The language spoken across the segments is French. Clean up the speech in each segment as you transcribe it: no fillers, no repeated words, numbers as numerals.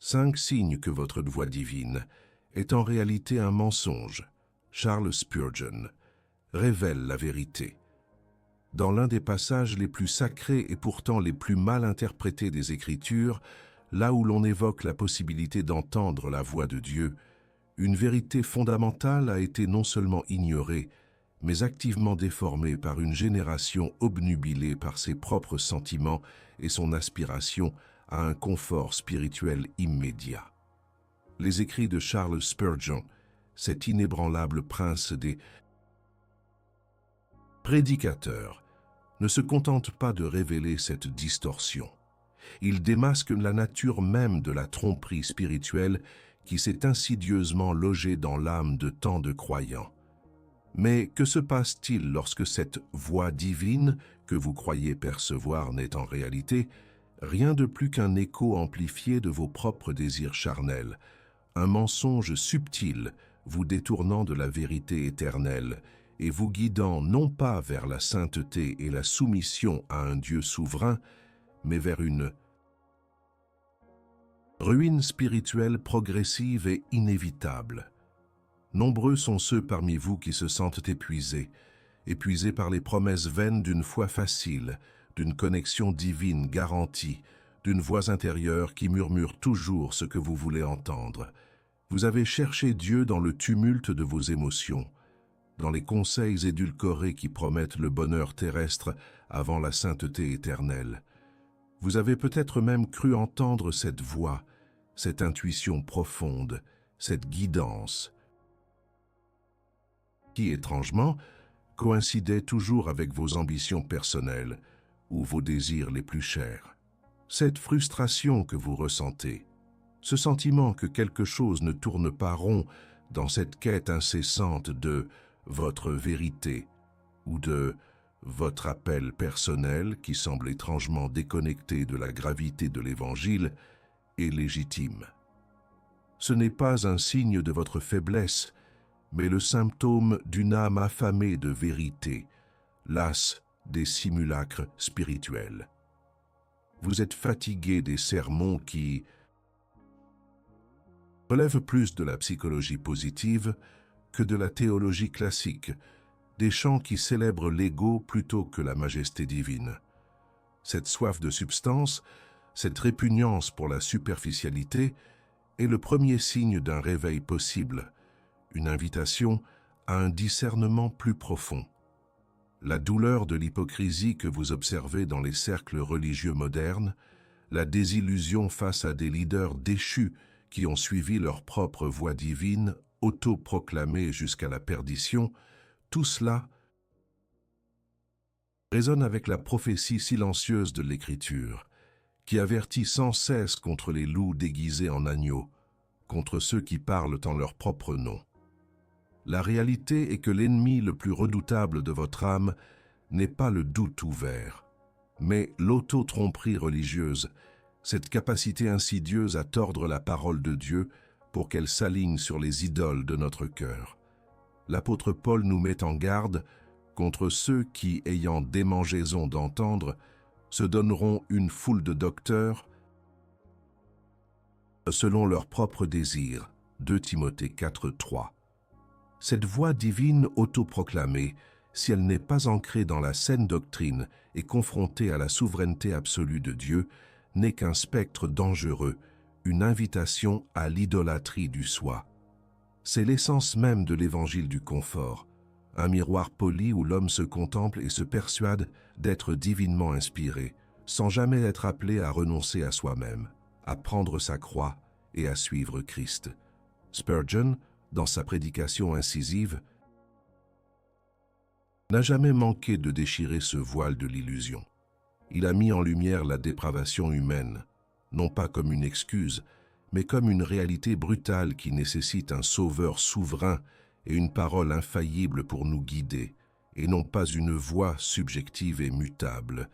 5 signes que votre voix divine est en réalité un mensonge. Charles Spurgeon révèle la vérité. Dans l'un des passages les plus sacrés et pourtant les plus mal interprétés des Écritures, là où l'on évoque la possibilité d'entendre la voix de Dieu, une vérité fondamentale a été non seulement ignorée, mais activement déformée par une génération obnubilée par ses propres sentiments et son aspiration à un confort spirituel immédiat. Les écrits de Charles Spurgeon, cet inébranlable prince des prédicateurs, ne se contentent pas de révéler cette distorsion. Ils démasquent la nature même de la tromperie spirituelle qui s'est insidieusement logée dans l'âme de tant de croyants. Mais que se passe-t-il lorsque cette voix divine que vous croyez percevoir n'est en réalité rien de plus qu'un écho amplifié de vos propres désirs charnels, un mensonge subtil vous détournant de la vérité éternelle et vous guidant non pas vers la sainteté et la soumission à un Dieu souverain, mais vers une ruine spirituelle progressive et inévitable. Nombreux sont ceux parmi vous qui se sentent épuisés par les promesses vaines d'une foi facile, d'une connexion divine garantie, d'une voix intérieure qui murmure toujours ce que vous voulez entendre. Vous avez cherché Dieu dans le tumulte de vos émotions, dans les conseils édulcorés qui promettent le bonheur terrestre avant la sainteté éternelle. Vous avez peut-être même cru entendre cette voix, cette intuition profonde, cette guidance, qui, étrangement, coïncidait toujours avec vos ambitions personnelles ou vos désirs les plus chers. Cette frustration que vous ressentez, ce sentiment que quelque chose ne tourne pas rond dans cette quête incessante de votre vérité ou de votre appel personnel qui semble étrangement déconnecté de la gravité de l'Évangile est légitime. Ce n'est pas un signe de votre faiblesse, mais le symptôme d'une âme affamée de vérité, lasse des simulacres spirituels. Vous êtes fatigué des sermons qui relèvent plus de la psychologie positive que de la théologie classique, des chants qui célèbrent l'ego plutôt que la majesté divine. Cette soif de substance, cette répugnance pour la superficialité est le premier signe d'un réveil possible, une invitation à un discernement plus profond. La douleur de l'hypocrisie que vous observez dans les cercles religieux modernes, la désillusion face à des leaders déchus qui ont suivi leur propre voie divine, autoproclamée jusqu'à la perdition, tout cela résonne avec la prophétie silencieuse de l'Écriture, qui avertit sans cesse contre les loups déguisés en agneaux, contre ceux qui parlent en leur propre nom. La réalité est que l'ennemi le plus redoutable de votre âme n'est pas le doute ouvert, mais l'auto-tromperie religieuse, cette capacité insidieuse à tordre la parole de Dieu pour qu'elle s'aligne sur les idoles de notre cœur. L'apôtre Paul nous met en garde contre ceux qui, ayant démangeaison d'entendre, se donneront une foule de docteurs selon leurs propres désirs. 2 Timothée 4:3. Cette voix divine autoproclamée, si elle n'est pas ancrée dans la saine doctrine et confrontée à la souveraineté absolue de Dieu, n'est qu'un spectre dangereux, une invitation à l'idolâtrie du soi. C'est l'essence même de l'évangile du confort, un miroir poli où l'homme se contemple et se persuade d'être divinement inspiré, sans jamais être appelé à renoncer à soi-même, à prendre sa croix et à suivre Christ. Spurgeon, dans sa prédication incisive, n'a jamais manqué de déchirer ce voile de l'illusion. Il a mis en lumière la dépravation humaine, non pas comme une excuse, mais comme une réalité brutale qui nécessite un sauveur souverain et une parole infaillible pour nous guider, et non pas une voix subjective et mutable.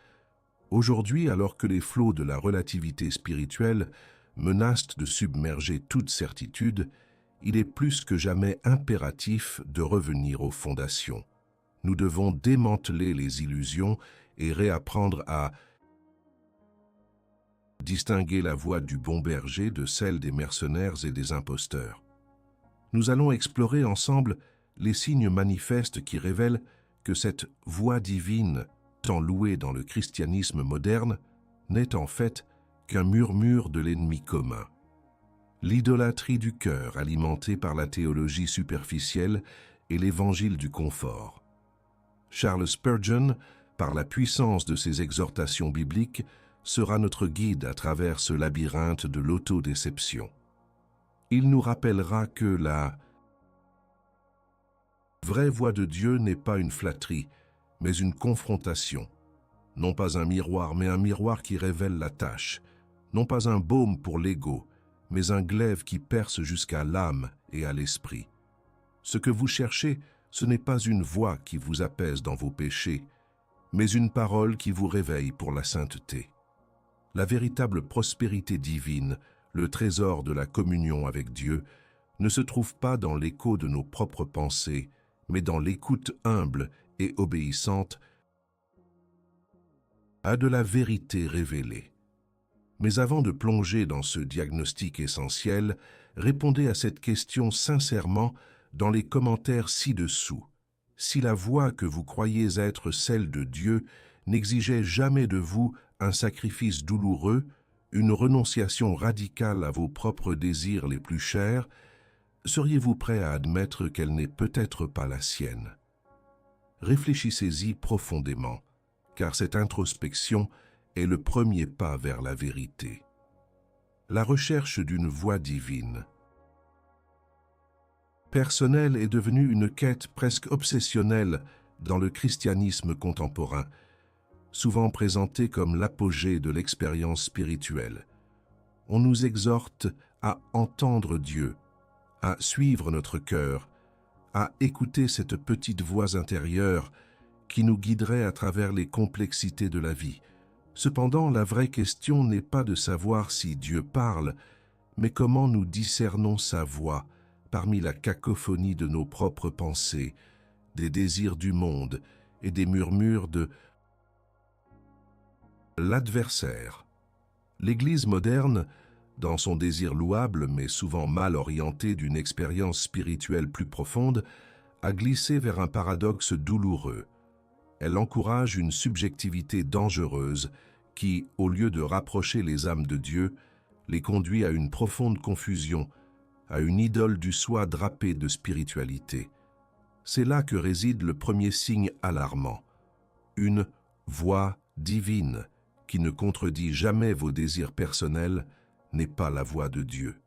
Aujourd'hui, alors que les flots de la relativité spirituelle menacent de submerger toute certitude, il est plus que jamais impératif de revenir aux fondations. Nous devons démanteler les illusions et réapprendre à distinguer la voie du bon berger de celle des mercenaires et des imposteurs. Nous allons explorer ensemble les signes manifestes qui révèlent que cette voie divine, tant louée dans le christianisme moderne, n'est en fait qu'un murmure de l'ennemi commun. L'idolâtrie du cœur alimentée par la théologie superficielle et l'évangile du confort. Charles Spurgeon, par la puissance de ses exhortations bibliques, sera notre guide à travers ce labyrinthe de l'autodéception. Il nous rappellera que la vraie voix de Dieu n'est pas une flatterie, mais une confrontation. Non pas un miroir, mais un miroir qui révèle la tâche. Non pas un baume pour l'ego, mais un glaive qui perce jusqu'à l'âme et à l'esprit. Ce que vous cherchez, ce n'est pas une voix qui vous apaise dans vos péchés, mais une parole qui vous réveille pour la sainteté. La véritable prospérité divine, le trésor de la communion avec Dieu, ne se trouve pas dans l'écho de nos propres pensées, mais dans l'écoute humble et obéissante à de la vérité révélée. Mais avant de plonger dans ce diagnostic essentiel, répondez à cette question sincèrement dans les commentaires ci-dessous. Si la voie que vous croyez être celle de Dieu n'exigeait jamais de vous un sacrifice douloureux, une renonciation radicale à vos propres désirs les plus chers, seriez-vous prêt à admettre qu'elle n'est peut-être pas la sienne? Réfléchissez-y profondément, car cette introspection est le premier pas vers la vérité. La recherche d'une voie divine personnelle est devenue une quête presque obsessionnelle dans le christianisme contemporain, souvent présentée comme l'apogée de l'expérience spirituelle. On nous exhorte à entendre Dieu, à suivre notre cœur, à écouter cette petite voix intérieure qui nous guiderait à travers les complexités de la vie. Cependant, la vraie question n'est pas de savoir si Dieu parle, mais comment nous discernons sa voix parmi la cacophonie de nos propres pensées, des désirs du monde et des murmures de l'adversaire. L'Église moderne, dans son désir louable mais souvent mal orienté d'une expérience spirituelle plus profonde, a glissé vers un paradoxe douloureux. Elle encourage une subjectivité dangereuse qui, au lieu de rapprocher les âmes de Dieu, les conduit à une profonde confusion, à une idole du soi drapée de spiritualité. C'est là que réside le premier signe alarmant. Une voix divine qui ne contredit jamais vos désirs personnels n'est pas la voix de Dieu.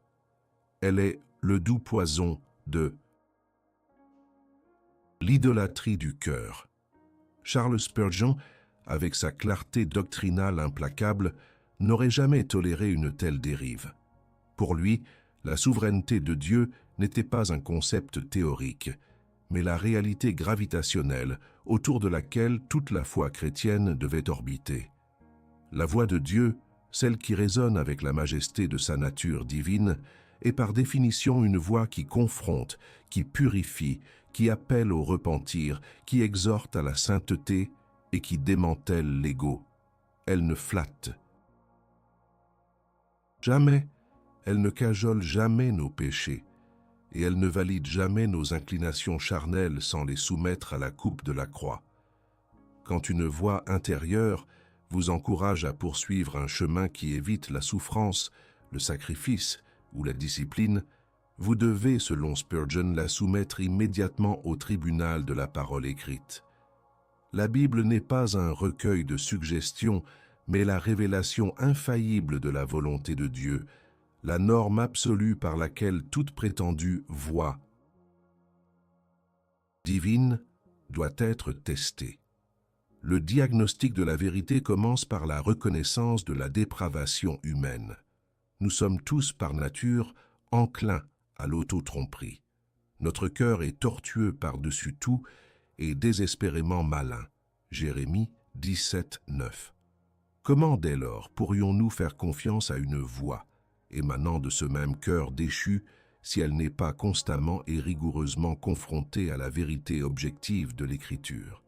Elle est le doux poison de l'idolâtrie du cœur. Charles Spurgeon, avec sa clarté doctrinale implacable, n'aurait jamais toléré une telle dérive. Pour lui, la souveraineté de Dieu n'était pas un concept théorique, mais la réalité gravitationnelle autour de laquelle toute la foi chrétienne devait orbiter. La voix de Dieu, celle qui résonne avec la majesté de sa nature divine, est par définition une voix qui confronte, qui purifie, qui appelle au repentir, qui exhorte à la sainteté et qui démantèle l'ego. Elle ne flatte jamais, elle ne cajole jamais nos péchés, et elle ne valide jamais nos inclinations charnelles sans les soumettre à la coupe de la croix. Quand une voix intérieure vous encourage à poursuivre un chemin qui évite la souffrance, le sacrifice ou la discipline, vous devez, selon Spurgeon, la soumettre immédiatement au tribunal de la parole écrite. La Bible n'est pas un recueil de suggestions, mais la révélation infaillible de la volonté de Dieu, la norme absolue par laquelle toute prétendue voix divine doit être testée. Le diagnostic de la vérité commence par la reconnaissance de la dépravation humaine. Nous sommes tous par nature enclins à l'auto-tromperie. Notre cœur est tortueux par-dessus tout et désespérément malin. Jérémie 17, 9. Comment dès lors pourrions-nous faire confiance à une voix émanant de ce même cœur déchu si elle n'est pas constamment et rigoureusement confrontée à la vérité objective de l'Écriture?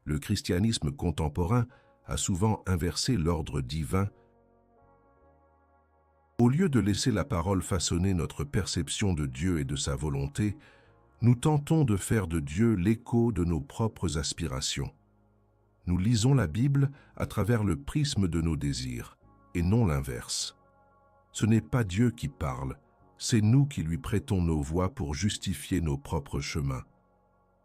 Le christianisme contemporain a souvent inversé l'ordre divin Au lieu de laisser la parole façonner notre perception de Dieu et de sa volonté, nous tentons de faire de Dieu l'écho de nos propres aspirations. Nous lisons la Bible à travers le prisme de nos désirs, et non l'inverse. Ce n'est pas Dieu qui parle, c'est nous qui lui prêtons nos voix pour justifier nos propres chemins.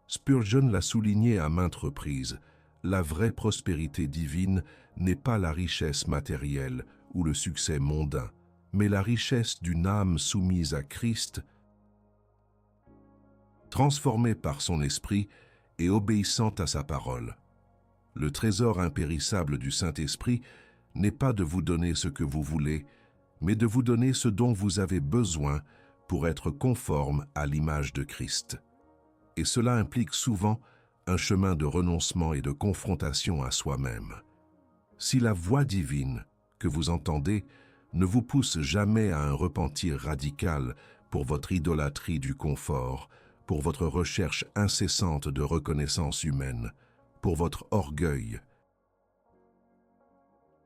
Spurgeon l'a souligné à maintes reprises, la vraie prospérité divine n'est pas la richesse matérielle ou le succès mondain, mais la richesse d'une âme soumise à Christ, transformée par son esprit et obéissante à sa parole. Le trésor impérissable du Saint-Esprit n'est pas de vous donner ce que vous voulez, mais de vous donner ce dont vous avez besoin pour être conforme à l'image de Christ. Et cela implique souvent un chemin de renoncement et de confrontation à soi-même. Si la voix divine que vous entendez ne vous pousse jamais à un repentir radical pour votre idolâtrie du confort, pour votre recherche incessante de reconnaissance humaine, pour votre orgueil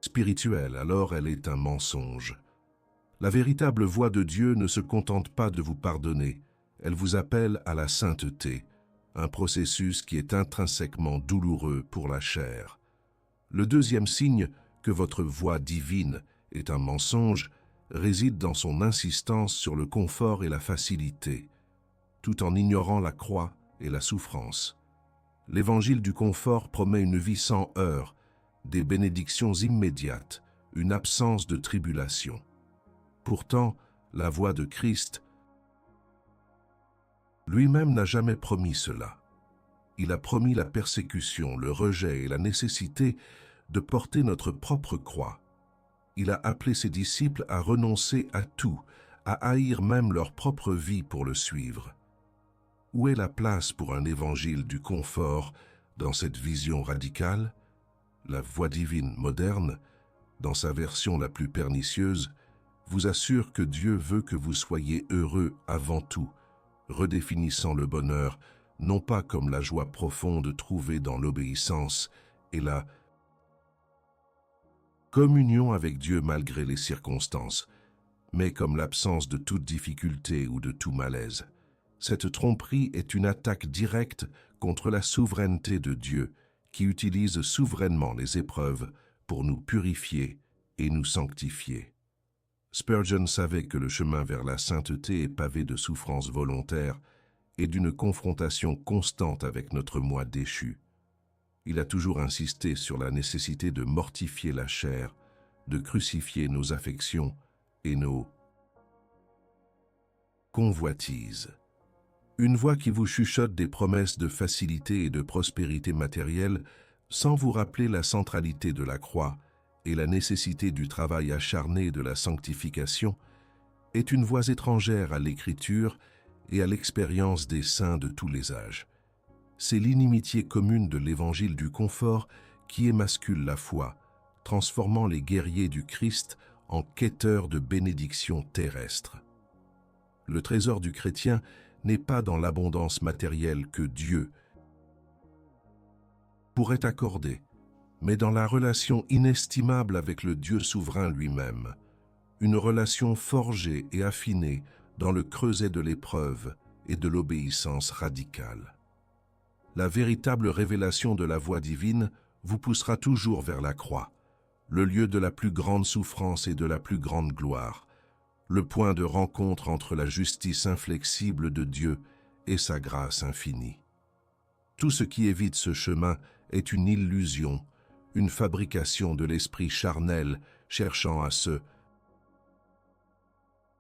spirituel, alors elle est un mensonge. La véritable voix de Dieu ne se contente pas de vous pardonner, elle vous appelle à la sainteté, un processus qui est intrinsèquement douloureux pour la chair. Le deuxième signe que votre voix divine est un mensonge réside dans son insistance sur le confort et la facilité, tout en ignorant la croix et la souffrance. L'évangile du confort promet une vie sans heurts, des bénédictions immédiates, une absence de tribulation. Pourtant, la voix de Christ lui-même n'a jamais promis cela. Il a promis la persécution, le rejet et la nécessité de porter notre propre croix. Il a appelé ses disciples à renoncer à tout, à haïr même leur propre vie pour le suivre. Où est la place pour un évangile du confort dans cette vision radicale? La voix divine moderne, dans sa version la plus pernicieuse, vous assure que Dieu veut que vous soyez heureux avant tout, redéfinissant le bonheur non pas comme la joie profonde trouvée dans l'obéissance et la communion avec Dieu malgré les circonstances, mais comme l'absence de toute difficulté ou de tout malaise. Cette tromperie est une attaque directe contre la souveraineté de Dieu, qui utilise souverainement les épreuves pour nous purifier et nous sanctifier. Spurgeon savait que le chemin vers la sainteté est pavé de souffrances volontaires et d'une confrontation constante avec notre moi déchu. Il a toujours insisté sur la nécessité de mortifier la chair, de crucifier nos affections et nos convoitises. Une voix qui vous chuchote des promesses de facilité et de prospérité matérielle sans vous rappeler la centralité de la croix et la nécessité du travail acharné de la sanctification est une voix étrangère à l'Écriture et à l'expérience des saints de tous les âges. C'est l'inimitié commune de l'évangile du confort qui émascule la foi, transformant les guerriers du Christ en quêteurs de bénédictions terrestres. Le trésor du chrétien n'est pas dans l'abondance matérielle que Dieu pourrait accorder, mais dans la relation inestimable avec le Dieu souverain lui-même, une relation forgée et affinée dans le creuset de l'épreuve et de l'obéissance radicale. La véritable révélation de la voix divine vous poussera toujours vers la croix, le lieu de la plus grande souffrance et de la plus grande gloire, le point de rencontre entre la justice inflexible de Dieu et sa grâce infinie. Tout ce qui évite ce chemin est une illusion, une fabrication de l'esprit charnel cherchant à se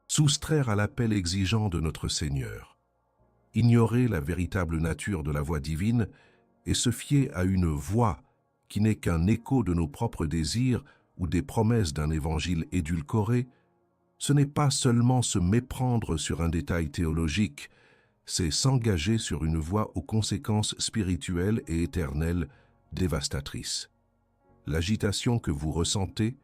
soustraire à l'appel exigeant de notre Seigneur. Ignorer la véritable nature de la voix divine et se fier à une voix qui n'est qu'un écho de nos propres désirs ou des promesses d'un évangile édulcoré, ce n'est pas seulement se méprendre sur un détail théologique, c'est s'engager sur une voie aux conséquences spirituelles et éternelles dévastatrices. L'agitation que vous ressentez,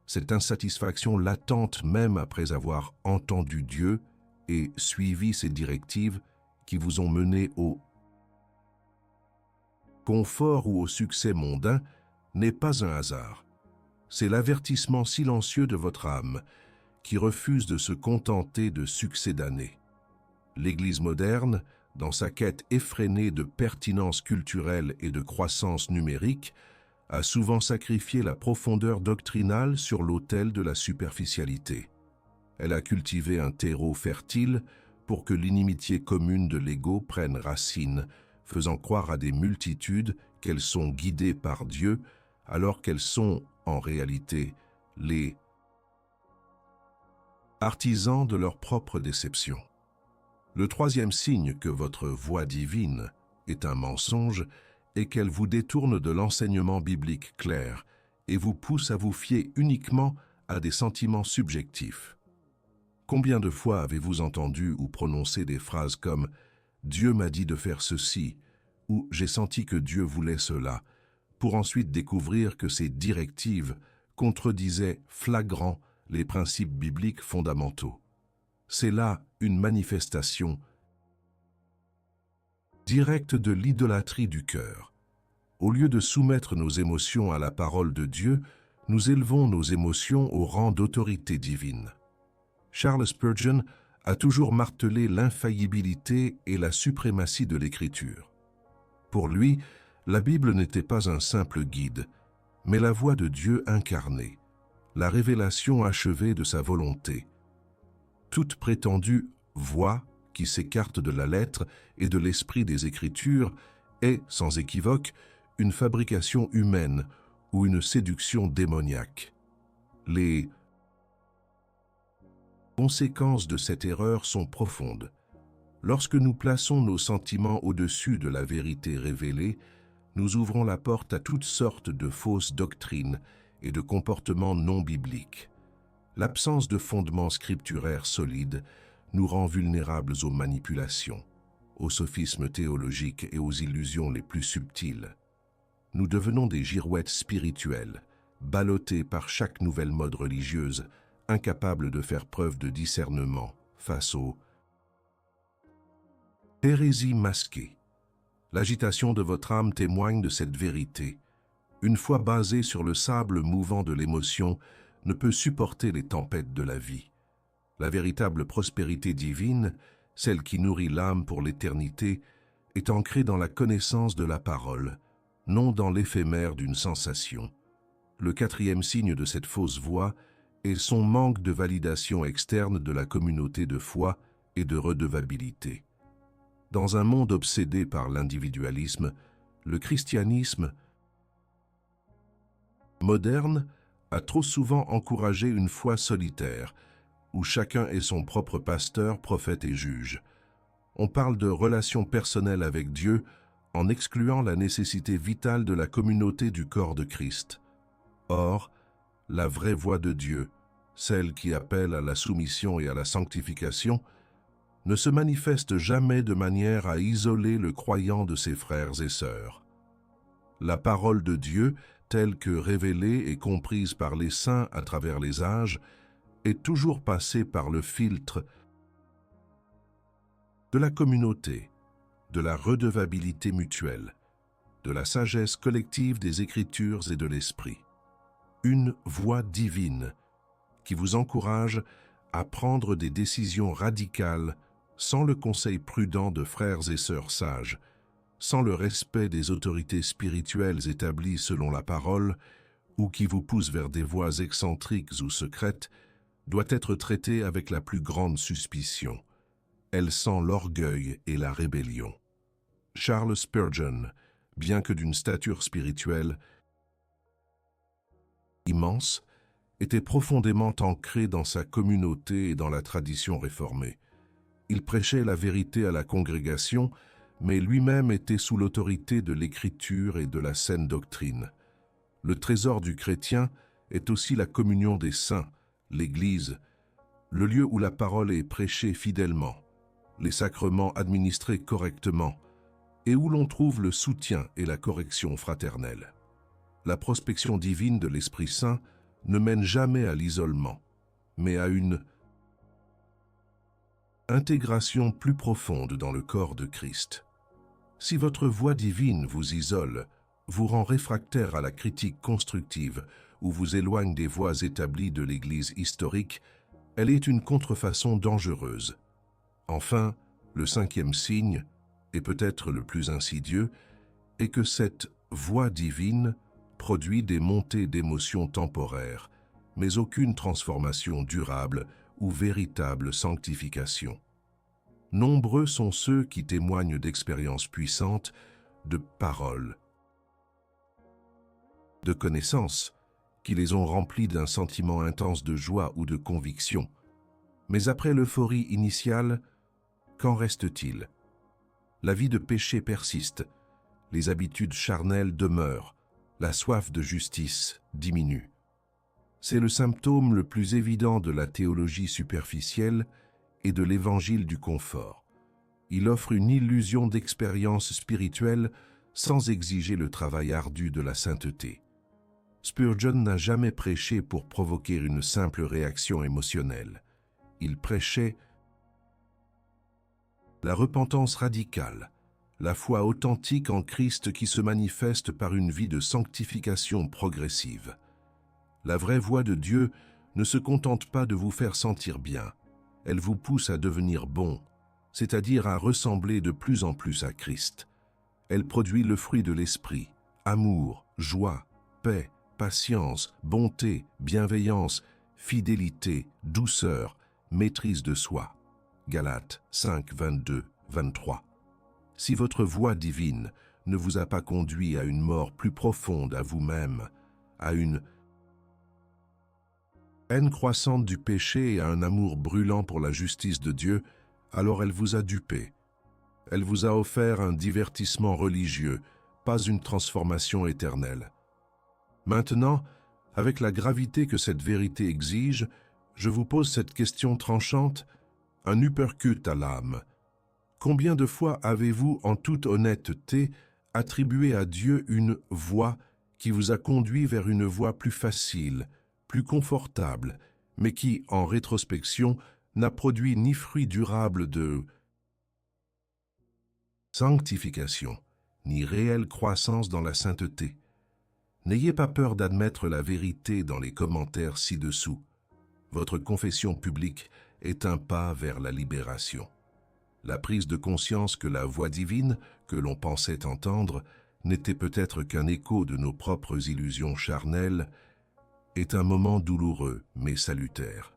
cette insatisfaction latente même après avoir entendu Dieu et suivi ses directives qui vous ont mené au confort ou au succès mondain, n'est pas un hasard. C'est l'avertissement silencieux de votre âme qui refuse de se contenter de succédaner. L'Église moderne, dans sa quête effrénée de pertinence culturelle et de croissance numérique, a souvent sacrifié la profondeur doctrinale sur l'autel de la superficialité. Elle a cultivé un terreau fertile pour que l'inimitié commune de l'ego prenne racine, faisant croire à des multitudes qu'elles sont guidées par Dieu, alors qu'elles sont, en réalité, les artisans de leur propre déception. Le troisième signe que votre voix divine est un mensonge est qu'elle vous détourne de l'enseignement biblique clair et vous pousse à vous fier uniquement à des sentiments subjectifs. Combien de fois avez-vous entendu ou prononcé des phrases comme « Dieu m'a dit de faire ceci » ou « J'ai senti que Dieu voulait cela », pour ensuite découvrir que ces directives contredisaient flagrant les principes bibliques fondamentaux. C'est là une manifestation directe de l'idolâtrie du cœur. Au lieu de soumettre nos émotions à la parole de Dieu, nous élevons nos émotions au rang d'autorité divine. Charles Spurgeon a toujours martelé l'infaillibilité et la suprématie de l'Écriture. Pour lui, la Bible n'était pas un simple guide, mais la voix de Dieu incarnée, la révélation achevée de sa volonté. Toute prétendue voix qui s'écarte de la lettre et de l'esprit des Écritures est, sans équivoque, une fabrication humaine ou une séduction démoniaque. Les conséquences de cette erreur sont profondes. Lorsque nous plaçons nos sentiments au-dessus de la vérité révélée, nous ouvrons la porte à toutes sortes de fausses doctrines et de comportements non bibliques. L'absence de fondements scripturaires solides nous rend vulnérables aux manipulations, aux sophismes théologiques et aux illusions les plus subtiles. Nous devenons des girouettes spirituelles, ballottées par chaque nouvelle mode religieuse, incapables de faire preuve de discernement face aux hérésies masquées. L'agitation de votre âme témoigne de cette vérité. Une foi basée sur le sable mouvant de l'émotion ne peut supporter les tempêtes de la vie. La véritable prospérité divine, celle qui nourrit l'âme pour l'éternité, est ancrée dans la connaissance de la parole, non dans l'éphémère d'une sensation. Le quatrième signe de cette fausse voix est son manque de validation externe de la communauté de foi et de redevabilité. Dans un monde obsédé par l'individualisme, le christianisme moderne a trop souvent encouragé une foi solitaire, où chacun est son propre pasteur, prophète et juge. On parle de relations personnelles avec Dieu en excluant la nécessité vitale de la communauté du corps de Christ. Or, la vraie voix de Dieu, celle qui appelle à la soumission et à la sanctification, ne se manifeste jamais de manière à isoler le croyant de ses frères et sœurs. La parole de Dieu, telle que révélée et comprise par les saints à travers les âges, est toujours passée par le filtre de la communauté, de la redevabilité mutuelle, de la sagesse collective des Écritures et de l'Esprit. Une voix divine qui vous encourage à prendre des décisions radicales sans le conseil prudent de frères et sœurs sages, sans le respect des autorités spirituelles établies selon la parole, ou qui vous pousse vers des voies excentriques ou secrètes, doit être traitée avec la plus grande suspicion. Elle sent l'orgueil et la rébellion. Charles Spurgeon, bien que d'une stature spirituelle immense, était profondément ancré dans sa communauté et dans la tradition réformée. Il prêchait la vérité à la congrégation, mais lui-même était sous l'autorité de l'Écriture et de la saine doctrine. Le trésor du chrétien est aussi la communion des saints, l'Église, le lieu où la parole est prêchée fidèlement, les sacrements administrés correctement, et où l'on trouve le soutien et la correction fraternelle. La prospection divine de l'Esprit Saint ne mène jamais à l'isolement, mais à une intégration plus profonde dans le corps de Christ. Si votre voix divine vous isole, vous rend réfractaire à la critique constructive ou vous éloigne des voies établies de l'Église historique, Elle est une contrefaçon dangereuse. Enfin, le cinquième signe, et peut-être le plus insidieux, est que cette voix divine produit des montées d'émotions temporaires, mais aucune transformation durable ou véritable sanctification. Nombreux sont ceux qui témoignent d'expériences puissantes, de paroles, de connaissances, qui les ont remplis d'un sentiment intense de joie ou de conviction. Mais après l'euphorie initiale, qu'en reste-t-il? La vie de péché persiste, les habitudes charnelles demeurent, la soif de justice diminue. C'est le symptôme le plus évident de la théologie superficielle et de l'évangile du confort. Il offre une illusion d'expérience spirituelle sans exiger le travail ardu de la sainteté. Spurgeon n'a jamais prêché pour provoquer une simple réaction émotionnelle. Il prêchait la repentance radicale, la foi authentique en Christ qui se manifeste par une vie de sanctification progressive. La vraie voix de Dieu ne se contente pas de vous faire sentir bien. Elle vous pousse à devenir bon, c'est-à-dire à ressembler de plus en plus à Christ. Elle produit le fruit de l'esprit, amour, joie, paix, patience, bonté, bienveillance, fidélité, douceur, maîtrise de soi. Galates 5, 22, 23. Si votre voix divine ne vous a pas conduit à une mort plus profonde à vous-même, à une haine croissante du péché et à un amour brûlant pour la justice de Dieu, alors elle vous a dupé. Elle vous a offert un divertissement religieux, pas une transformation éternelle. Maintenant, avec la gravité que cette vérité exige, je vous pose cette question tranchante, un uppercut à l'âme. Combien de fois avez-vous, en toute honnêteté, attribué à Dieu une voie qui vous a conduit vers une voie plus facile, plus confortable, mais qui, en rétrospection, n'a produit ni fruit durable de sanctification, ni réelle croissance dans la sainteté? N'ayez pas peur d'admettre la vérité dans les commentaires ci-dessous. Votre confession publique est un pas vers la libération. La prise de conscience que la voix divine, que l'on pensait entendre, n'était peut-être qu'un écho de nos propres illusions charnelles, est un moment douloureux mais salutaire.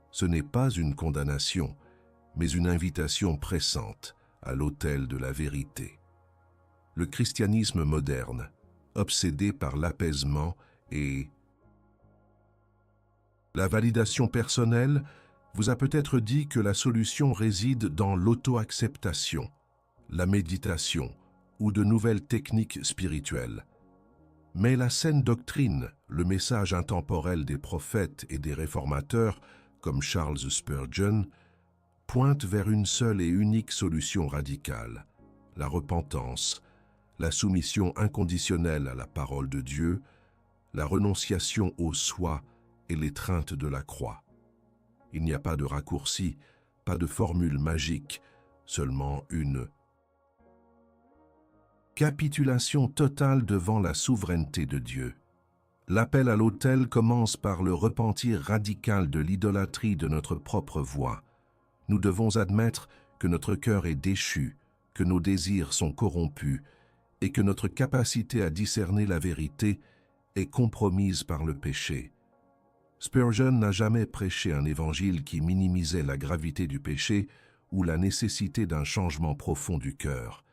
Ce n'est pas une condamnation, mais une invitation pressante à l'autel de la vérité. Le christianisme moderne, obsédé par l'apaisement et la validation personnelle, vous a peut-être dit que la solution réside dans l'auto-acceptation, la méditation ou de nouvelles techniques spirituelles. Mais la saine doctrine, le message intemporel des prophètes et des réformateurs, comme Charles Spurgeon, pointe vers une seule et unique solution radicale, la repentance, la soumission inconditionnelle à la parole de Dieu, la renonciation au soi et l'étreinte de la croix. Il n'y a pas de raccourci, pas de formule magique, seulement une capitulation totale devant la souveraineté de Dieu. L'appel à l'autel commence par le repentir radical de l'idolâtrie de notre propre voix. Nous devons admettre que notre cœur est déchu, que nos désirs sont corrompus et que notre capacité à discerner la vérité est compromise par le péché. Spurgeon n'a jamais prêché un évangile qui minimisait la gravité du péché ou la nécessité d'un changement profond du cœur.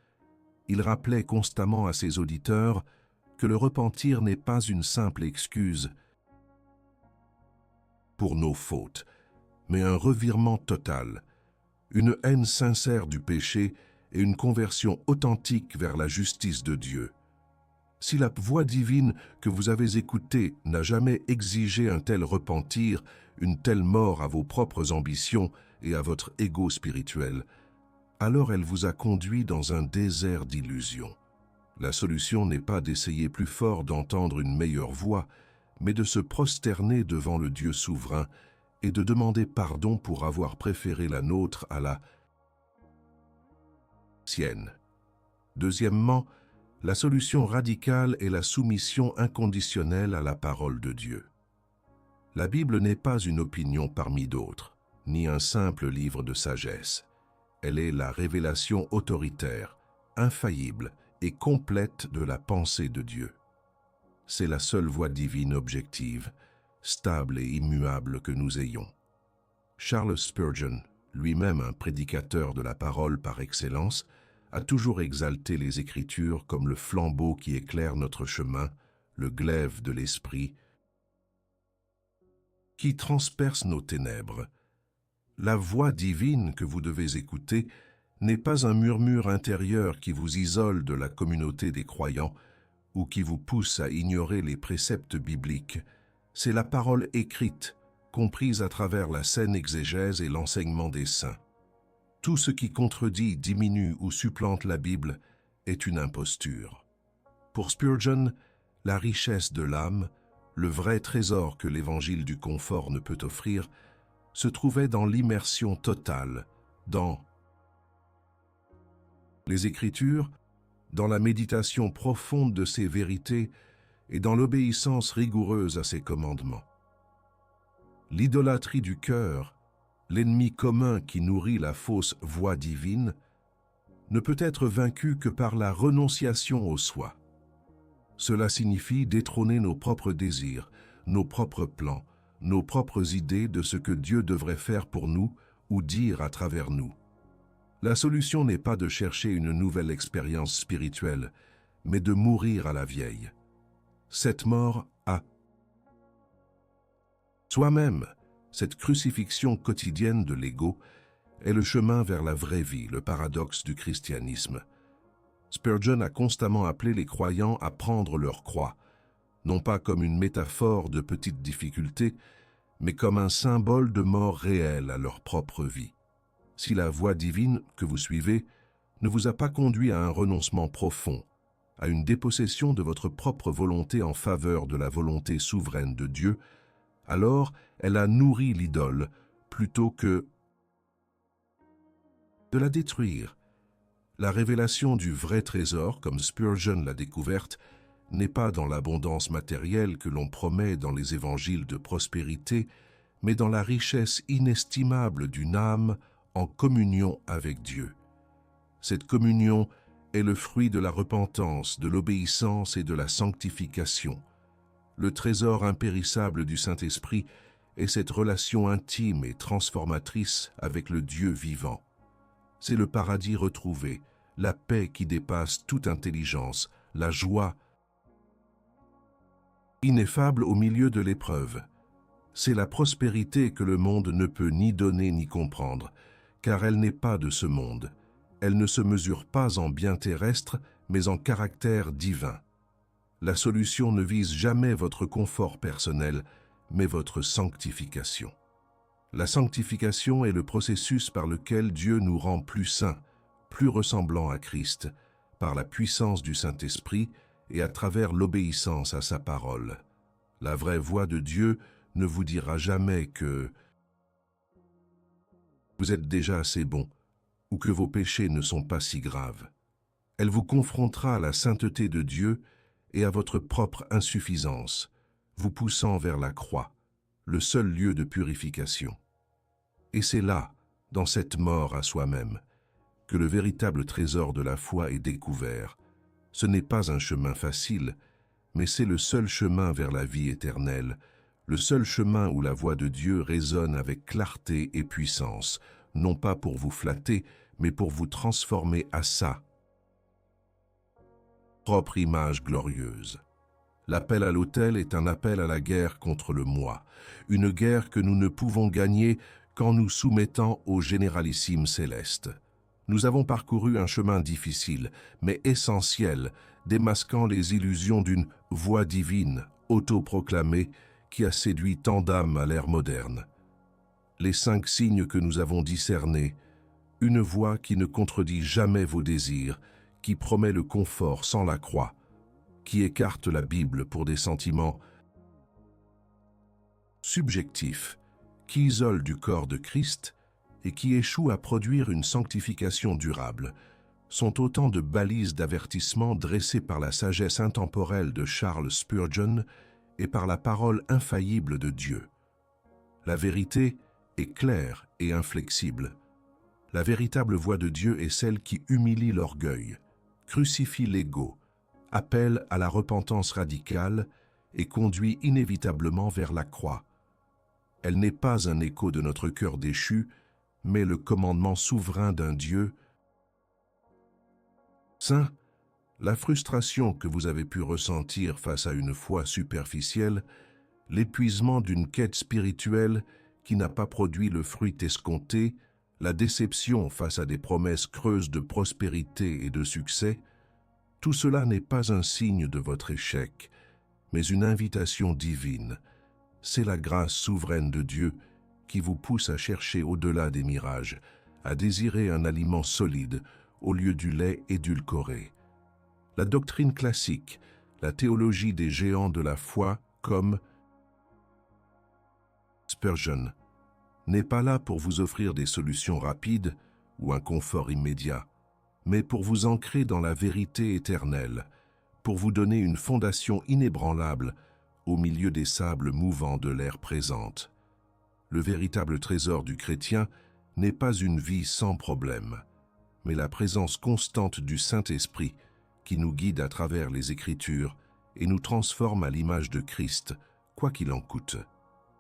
Il rappelait constamment à ses auditeurs que le repentir n'est pas une simple excuse pour nos fautes, mais un revirement total, une haine sincère du péché et une conversion authentique vers la justice de Dieu. Si la voix divine que vous avez écoutée n'a jamais exigé un tel repentir, une telle mort à vos propres ambitions et à votre ego spirituel, alors elle vous a conduit dans un désert d'illusions. La solution n'est pas d'essayer plus fort d'entendre une meilleure voix, mais de se prosterner devant le Dieu souverain et de demander pardon pour avoir préféré la nôtre à la sienne. Deuxièmement, la solution radicale est la soumission inconditionnelle à la parole de Dieu. La Bible n'est pas une opinion parmi d'autres, ni un simple livre de sagesse. Elle est la révélation autoritaire, infaillible et complète de la pensée de Dieu. C'est la seule voie divine objective, stable et immuable que nous ayons. Charles Spurgeon, lui-même un prédicateur de la parole par excellence, a toujours exalté les Écritures comme le flambeau qui éclaire notre chemin, le glaive de l'esprit, qui transperce nos ténèbres. La voix divine que vous devez écouter n'est pas un murmure intérieur qui vous isole de la communauté des croyants ou qui vous pousse à ignorer les préceptes bibliques. C'est la parole écrite, comprise à travers la saine exégèse et l'enseignement des saints. Tout ce qui contredit, diminue ou supplante la Bible est une imposture. Pour Spurgeon, la richesse de l'âme, le vrai trésor que l'évangile du confort ne peut offrir, se trouvait dans l'immersion totale, dans les Écritures, dans la méditation profonde de ses vérités et dans l'obéissance rigoureuse à ses commandements. L'idolâtrie du cœur, l'ennemi commun qui nourrit la fausse voix divine, ne peut être vaincue que par la renonciation au soi. Cela signifie détrôner nos propres désirs, nos propres plans, nos propres idées de ce que Dieu devrait faire pour nous ou dire à travers nous. La solution n'est pas de chercher une nouvelle expérience spirituelle, mais de mourir à la vieille. Cette mort à soi-même, cette crucifixion quotidienne de l'ego, est le chemin vers la vraie vie, le paradoxe du christianisme. Spurgeon a constamment appelé les croyants à prendre leur croix, non pas comme une métaphore de petites difficultés, mais comme un symbole de mort réelle à leur propre vie. Si la voie divine que vous suivez ne vous a pas conduit à un renoncement profond, à une dépossession de votre propre volonté en faveur de la volonté souveraine de Dieu, alors elle a nourri l'idole plutôt que de la détruire. La révélation du vrai trésor, comme Spurgeon l'a découverte, n'est pas dans l'abondance matérielle que l'on promet dans les évangiles de prospérité, mais dans la richesse inestimable d'une âme en communion avec Dieu. Cette communion est le fruit de la repentance, de l'obéissance et de la sanctification. Le trésor impérissable du Saint-Esprit est cette relation intime et transformatrice avec le Dieu vivant. C'est le paradis retrouvé, la paix qui dépasse toute intelligence, la joie ineffable au milieu de l'épreuve. C'est la prospérité que le monde ne peut ni donner ni comprendre, car elle n'est pas de ce monde. Elle ne se mesure pas en biens terrestres, mais en caractère divin. La solution ne vise jamais votre confort personnel, mais votre sanctification. La sanctification est le processus par lequel Dieu nous rend plus saints, plus ressemblants à Christ, par la puissance du Saint-Esprit et à travers l'obéissance à sa parole. La vraie voix de Dieu ne vous dira jamais que vous êtes déjà assez bon ou que vos péchés ne sont pas si graves. Elle vous confrontera à la sainteté de Dieu et à votre propre insuffisance, vous poussant vers la croix, le seul lieu de purification. Et c'est là, dans cette mort à soi-même, que le véritable trésor de la foi est découvert. Ce n'est pas un chemin facile, mais c'est le seul chemin vers la vie éternelle, le seul chemin où la voix de Dieu résonne avec clarté et puissance, non pas pour vous flatter, mais pour vous transformer à sa propre image glorieuse. L'appel à l'autel est un appel à la guerre contre le moi, une guerre que nous ne pouvons gagner qu'en nous soumettant au généralissime céleste. Nous avons parcouru un chemin difficile, mais essentiel, démasquant les illusions d'une voix divine, autoproclamée, qui a séduit tant d'âmes à l'ère moderne. Les 5 signes que nous avons discernés, une voix qui ne contredit jamais vos désirs, qui promet le confort sans la croix, qui écarte la Bible pour des sentiments subjectifs, qui isole du corps de Christ et qui échoue à produire une sanctification durable, sont autant de balises d'avertissement dressées par la sagesse intemporelle de Charles Spurgeon et par la parole infaillible de Dieu. La vérité est claire et inflexible. La véritable voie de Dieu est celle qui humilie l'orgueil, crucifie l'ego, appelle à la repentance radicale et conduit inévitablement vers la croix. Elle n'est pas un écho de notre cœur déchu, mais le commandement souverain d'un Dieu saint. La frustration que vous avez pu ressentir face à une foi superficielle, l'épuisement d'une quête spirituelle qui n'a pas produit le fruit escompté, la déception face à des promesses creuses de prospérité et de succès, tout cela n'est pas un signe de votre échec, mais une invitation divine. C'est la grâce souveraine de Dieu qui vous pousse à chercher au-delà des mirages, à désirer un aliment solide au lieu du lait édulcoré. La doctrine classique, la théologie des géants de la foi comme Spurgeon, n'est pas là pour vous offrir des solutions rapides ou un confort immédiat, mais pour vous ancrer dans la vérité éternelle, pour vous donner une fondation inébranlable au milieu des sables mouvants de l'ère présente. Le véritable trésor du chrétien n'est pas une vie sans problème, mais la présence constante du Saint-Esprit qui nous guide à travers les Écritures et nous transforme à l'image de Christ, quoi qu'il en coûte.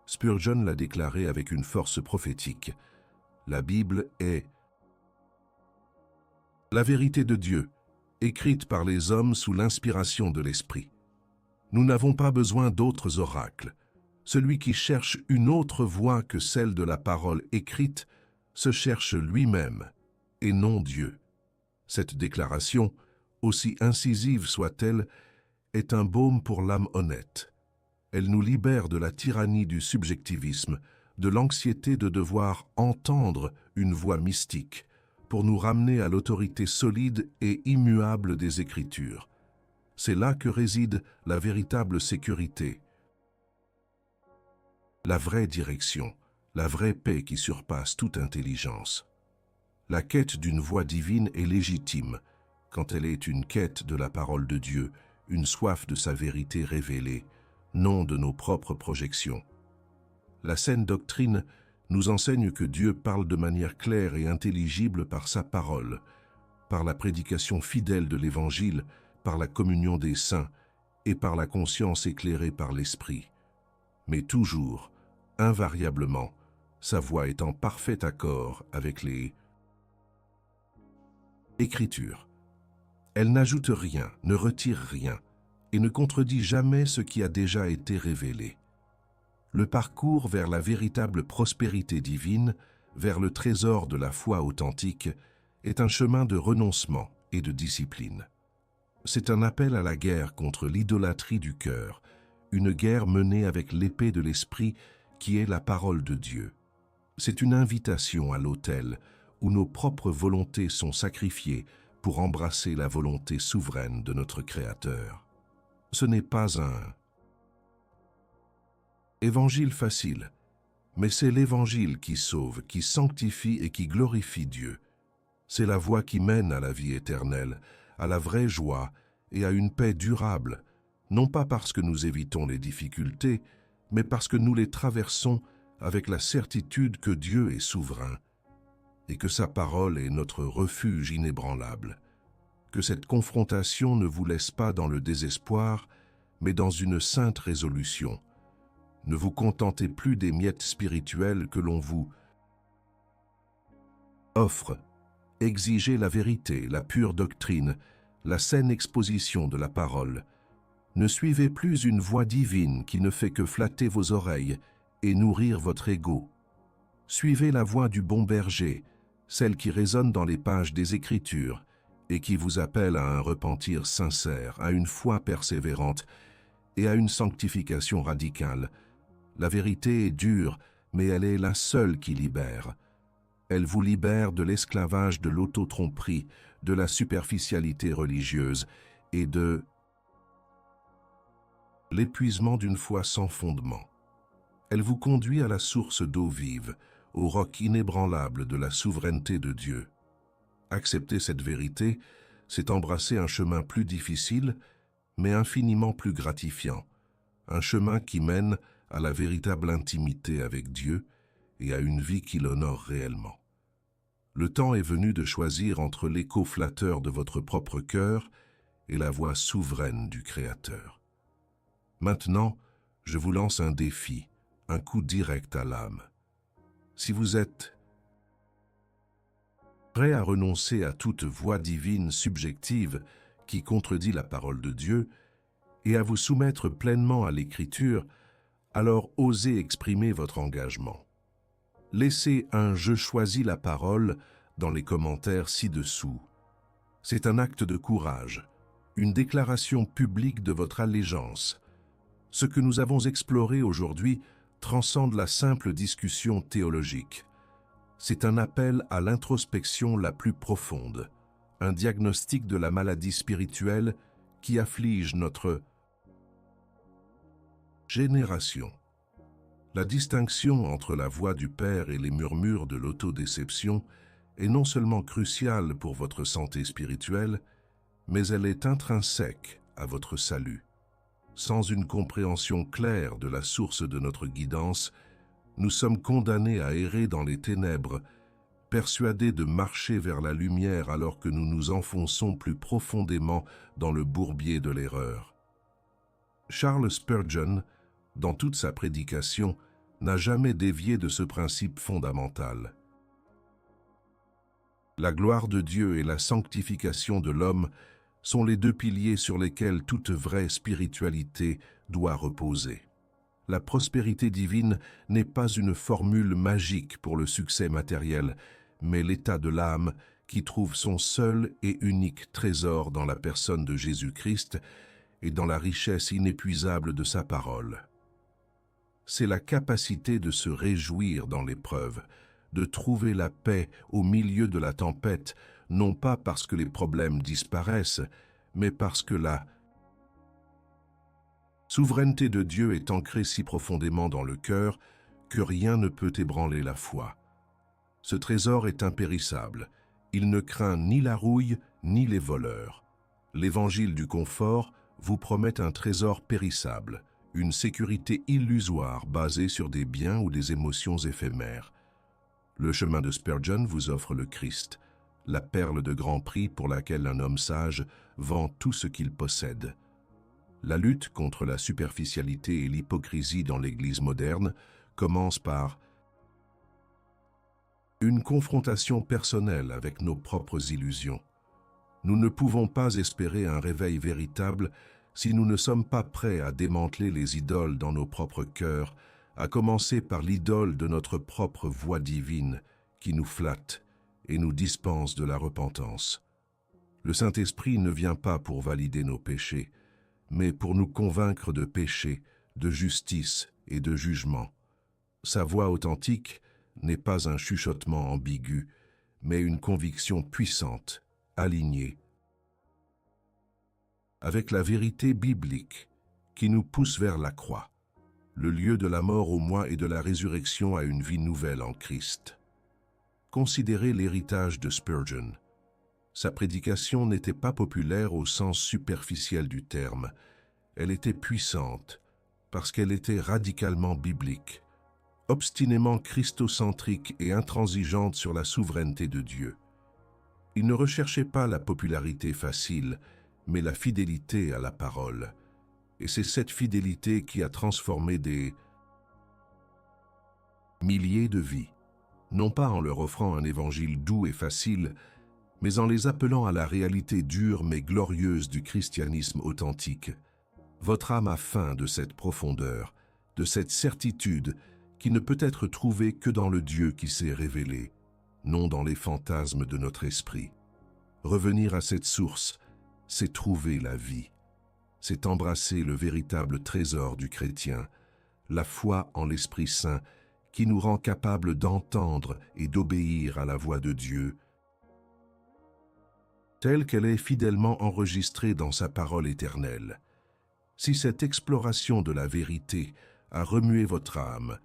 Spurgeon l'a déclaré avec une force prophétique. La Bible est la vérité de Dieu, écrite par les hommes sous l'inspiration de l'Esprit. Nous n'avons pas besoin d'autres oracles. Celui qui cherche une autre voie que celle de la parole écrite se cherche lui-même, et non Dieu. Cette déclaration, aussi incisive soit-elle, est un baume pour l'âme honnête. Elle nous libère de la tyrannie du subjectivisme, de l'anxiété de devoir entendre une voix mystique, pour nous ramener à l'autorité solide et immuable des Écritures. C'est là que réside la véritable sécurité, la vraie direction, la vraie paix qui surpasse toute intelligence. La quête d'une voie divine est légitime, quand elle est une quête de la parole de Dieu, une soif de sa vérité révélée, non de nos propres projections. La saine doctrine nous enseigne que Dieu parle de manière claire et intelligible par sa parole, par la prédication fidèle de l'Évangile, par la communion des saints et par la conscience éclairée par l'Esprit. Mais toujours, invariablement, sa voix est en parfait accord avec les Écritures. Elle n'ajoute rien, ne retire rien, et ne contredit jamais ce qui a déjà été révélé. Le parcours vers la véritable prospérité divine, vers le trésor de la foi authentique, est un chemin de renoncement et de discipline. C'est un appel à la guerre contre l'idolâtrie du cœur, une guerre menée avec l'épée de l'esprit qui est la parole de Dieu. C'est une invitation à l'autel où nos propres volontés sont sacrifiées pour embrasser la volonté souveraine de notre Créateur. Ce n'est pas un évangile facile, mais c'est l'évangile qui sauve, qui sanctifie et qui glorifie Dieu. C'est la voie qui mène à la vie éternelle, à la vraie joie et à une paix durable, non pas parce que nous évitons les difficultés, mais parce que nous les traversons avec la certitude que Dieu est souverain et que sa parole est notre refuge inébranlable. Que cette confrontation ne vous laisse pas dans le désespoir, mais dans une sainte résolution. Ne vous contentez plus des miettes spirituelles que l'on vous offre. Exigez la vérité, la pure doctrine, la saine exposition de la parole. Ne suivez plus une voie divine qui ne fait que flatter vos oreilles et nourrir votre ego. Suivez la voie du bon berger, celle qui résonne dans les pages des Écritures et qui vous appelle à un repentir sincère, à une foi persévérante et à une sanctification radicale. La vérité est dure, mais elle est la seule qui libère. Elle vous libère de l'esclavage de l'auto-tromperie, de la superficialité religieuse et de l'épuisement d'une foi sans fondement. Elle vous conduit à la source d'eau vive, au roc inébranlable de la souveraineté de Dieu. Accepter cette vérité, c'est embrasser un chemin plus difficile, mais infiniment plus gratifiant, un chemin qui mène à la véritable intimité avec Dieu et à une vie qui l'honore réellement. Le temps est venu de choisir entre l'écho flatteur de votre propre cœur et la voix souveraine du Créateur. Maintenant, je vous lance un défi, un coup direct à l'âme. Si vous êtes prêt à renoncer à toute voix divine subjective qui contredit la parole de Dieu et à vous soumettre pleinement à l'Écriture, alors osez exprimer votre engagement. Laissez un « Je choisis la parole » dans les commentaires ci-dessous. C'est un acte de courage, une déclaration publique de votre allégeance. Ce que nous avons exploré aujourd'hui transcende la simple discussion théologique. C'est un appel à l'introspection la plus profonde, un diagnostic de la maladie spirituelle qui afflige notre génération. La distinction entre la voix du Père et les murmures de l'autodéception est non seulement cruciale pour votre santé spirituelle, mais elle est intrinsèque à votre salut. Sans une compréhension claire de la source de notre guidance, nous sommes condamnés à errer dans les ténèbres, persuadés de marcher vers la lumière alors que nous nous enfonçons plus profondément dans le bourbier de l'erreur. Charles Spurgeon, dans toute sa prédication, n'a jamais dévié de ce principe fondamental. La gloire de Dieu et la sanctification de l'homme sont les deux piliers sur lesquels toute vraie spiritualité doit reposer. La prospérité divine n'est pas une formule magique pour le succès matériel, mais l'état de l'âme qui trouve son seul et unique trésor dans la personne de Jésus-Christ et dans la richesse inépuisable de sa parole. C'est la capacité de se réjouir dans l'épreuve, de trouver la paix au milieu de la tempête, non pas parce que les problèmes disparaissent, mais parce que la souveraineté de Dieu est ancrée si profondément dans le cœur que rien ne peut ébranler la foi. Ce trésor est impérissable. Il ne craint ni la rouille ni les voleurs. L'évangile du confort vous promet un trésor périssable, une sécurité illusoire basée sur des biens ou des émotions éphémères. Le chemin de Spurgeon vous offre le Christ, la perle de grand prix pour laquelle un homme sage vend tout ce qu'il possède. La lutte contre la superficialité et l'hypocrisie dans l'Église moderne commence par une confrontation personnelle avec nos propres illusions. Nous ne pouvons pas espérer un réveil véritable si nous ne sommes pas prêts à démanteler les idoles dans nos propres cœurs, à commencer par l'idole de notre propre voix divine qui nous flatte et nous dispense de la repentance. Le Saint-Esprit ne vient pas pour valider nos péchés, mais pour nous convaincre de péché, de justice et de jugement. Sa voix authentique n'est pas un chuchotement ambigu, mais une conviction puissante, alignée avec la vérité biblique qui nous pousse vers la croix, le lieu de la mort au moi et de la résurrection à une vie nouvelle en Christ. Considérez l'héritage de Spurgeon. Sa prédication n'était pas populaire au sens superficiel du terme. Elle était puissante parce qu'elle était radicalement biblique, obstinément christocentrique et intransigeante sur la souveraineté de Dieu. Il ne recherchait pas la popularité facile, mais la fidélité à la parole. Et c'est cette fidélité qui a transformé des milliers de vies, non pas en leur offrant un évangile doux et facile, mais en les appelant à la réalité dure mais glorieuse du christianisme authentique. Votre âme a faim de cette profondeur, de cette certitude qui ne peut être trouvée que dans le Dieu qui s'est révélé, non dans les fantasmes de notre esprit. Revenir à cette source, c'est trouver la vie. C'est embrasser le véritable trésor du chrétien, la foi en l'Esprit Saint qui nous rend capables d'entendre et d'obéir à la voix de Dieu, telle qu'elle est fidèlement enregistrée dans sa parole éternelle. Si cette exploration de la vérité a remué votre âme,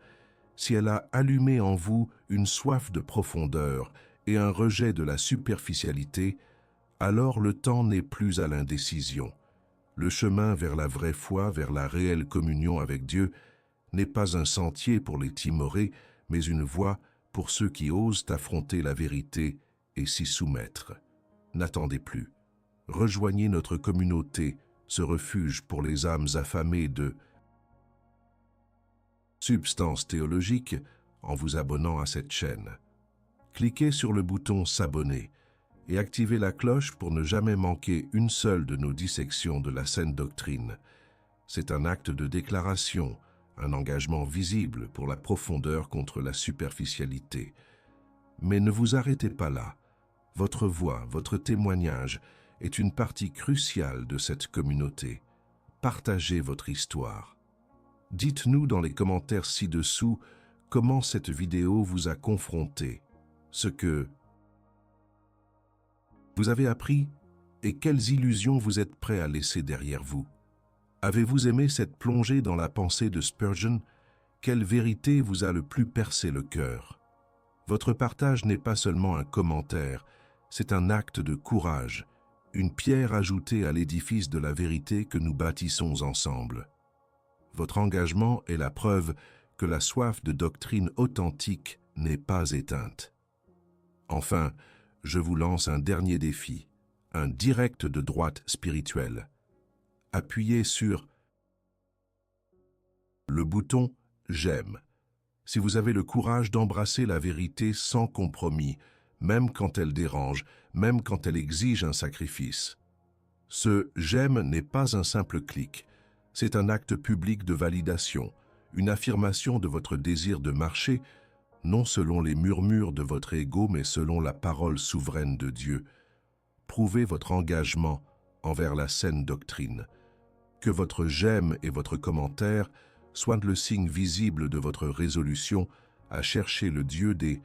si elle a allumé en vous une soif de profondeur et un rejet de la superficialité, alors le temps n'est plus à l'indécision. Le chemin vers la vraie foi, vers la réelle communion avec Dieu, n'est pas un sentier pour les timorés, mais une voie pour ceux qui osent affronter la vérité et s'y soumettre. N'attendez plus. Rejoignez notre communauté, ce refuge pour les âmes affamées de substances théologiques en vous abonnant à cette chaîne. Cliquez sur le bouton s'abonner et activez la cloche pour ne jamais manquer une seule de nos dissections de la saine doctrine. C'est un acte de déclaration, un engagement visible pour la profondeur contre la superficialité. Mais ne vous arrêtez pas là. Votre voix, votre témoignage est une partie cruciale de cette communauté. Partagez votre histoire. Dites-nous dans les commentaires ci-dessous comment cette vidéo vous a confronté, ce que vous avez appris et quelles illusions vous êtes prêt à laisser derrière vous. Avez-vous aimé cette plongée dans la pensée de Spurgeon? Quelle vérité vous a le plus percé le cœur? Votre partage n'est pas seulement un commentaire, c'est un acte de courage, une pierre ajoutée à l'édifice de la vérité que nous bâtissons ensemble. Votre engagement est la preuve que la soif de doctrine authentique n'est pas éteinte. Enfin, je vous lance un dernier défi, un direct de droite spirituelle. Appuyez sur le bouton « J'aime » si vous avez le courage d'embrasser la vérité sans compromis, même quand elle dérange, même quand elle exige un sacrifice. Ce « J'aime » n'est pas un simple clic, c'est un acte public de validation, une affirmation de votre désir de marcher, non selon les murmures de votre ego, mais selon la parole souveraine de Dieu. Prouvez votre engagement envers la saine doctrine. Que votre j'aime et votre commentaire soient le signe visible de votre résolution à chercher le Dieu des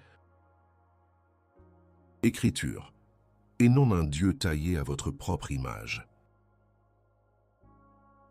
Écritures, et non un Dieu taillé à votre propre image.